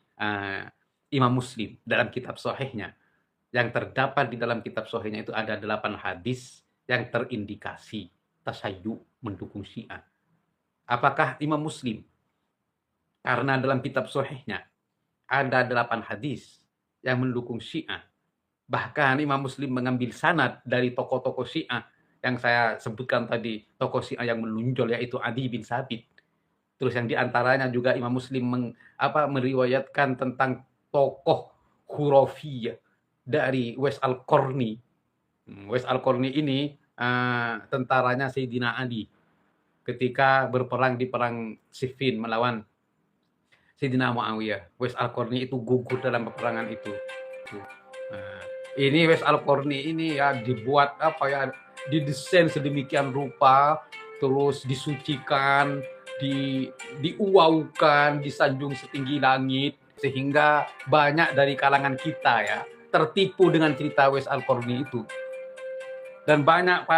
Imam Muslim dalam kitab Sahihnya. Yang terdapat di dalam kitab Sahihnya itu ada 8 hadis yang terindikasi tasyayyu mendukung Syiah. Apakah Imam Muslim? Karena dalam kitab Sahihnya ada 8 hadis yang mendukung Syiah. Bahkan Imam Muslim mengambil sanad dari tokoh-tokoh Syiah yang saya sebutkan tadi, tokoh Syiah yang menonjol yaitu Adi bin Sabit. Terus yang diantaranya juga Imam Muslim meriwayatkan tentang tokoh khurafiyah dari Wais Al-Qarni. Wais Al-Qarni ini tentaranya Sayyidina Ali ketika berperang di perang Siffin melawan Sayyidina Muawiyah. Wais Al-Qarni itu gugur dalam peperangan itu. Ini Wais Al-Qarni ini ya dibuat didesain sedemikian rupa, terus disucikan, diuaukan, disanjung setinggi langit, sehingga banyak dari kalangan kita ya tertipu dengan cerita Wais Al-Qarni itu. Dan banyak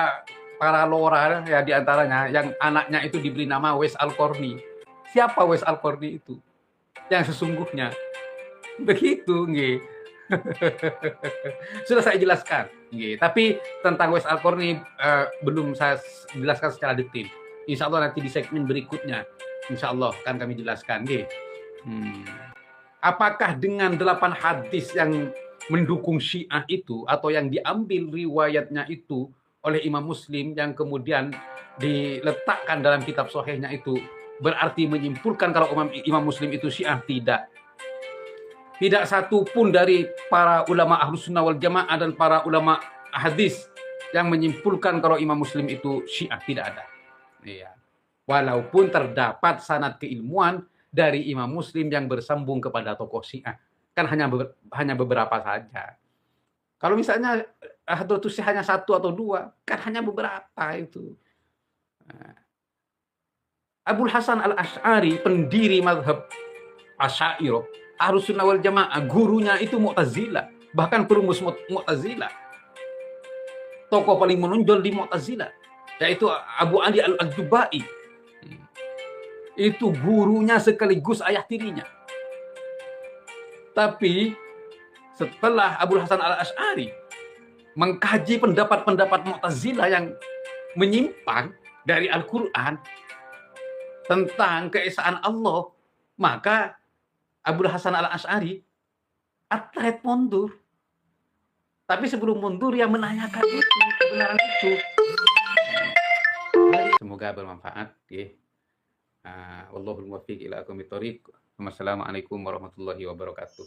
para lora ya di antaranya yang anaknya itu diberi nama Wais Al-Qarni. Siapa Wais Al-Qarni itu? Yang sesungguhnya. Begitu nggih. Sudah saya jelaskan nggih, tapi tentang Wais Al-Qarni belum saya jelaskan secara detail. Insya Allah nanti di segmen berikutnya, insya Allah akan kami jelaskan nggih. Apakah dengan 8 hadis yang mendukung Syiah itu atau yang diambil riwayatnya itu oleh Imam Muslim yang kemudian diletakkan dalam kitab sahihnya itu berarti menyimpulkan kalau Imam Muslim itu Syiah? Tidak. Tidak satu pun dari para ulama Ahlus Sunnah wal Jamaah dan para ulama hadis yang menyimpulkan kalau Imam Muslim itu Syiah, tidak ada. Iya. Walaupun terdapat sanad keilmuan dari Imam Muslim yang bersambung kepada tokoh Syiah, kan hanya beberapa saja. Kalau misalnya Hadratus Syekh hanya 1 atau 2, kan hanya beberapa itu. Abul Hasan Al-Asy'ari, pendiri mazhab Asy'ariyah, Ahlus Sunnah wal Jamaah, gurunya itu Mu'tazilah, bahkan perumus Mu'tazilah. Tokoh paling menonjol di Mu'tazilah, yaitu Abu Ali Al-Jubai. Itu gurunya sekaligus ayah tirinya. Tapi setelah Abul Hasan Al-Asy'ari mengkaji pendapat-pendapat Mu'tazilah yang menyimpang dari Al-Quran tentang keesaan Allah, maka Abul Hasan Al-Asy'ari atlet mundur. Tapi sebelum mundur yang menanyakan itu, kebenaran itu. Semoga bermanfaat. Wallahul muwaffiq ila aqwamit thoriq. Wassalamualaikum warahmatullahi wabarakatuh.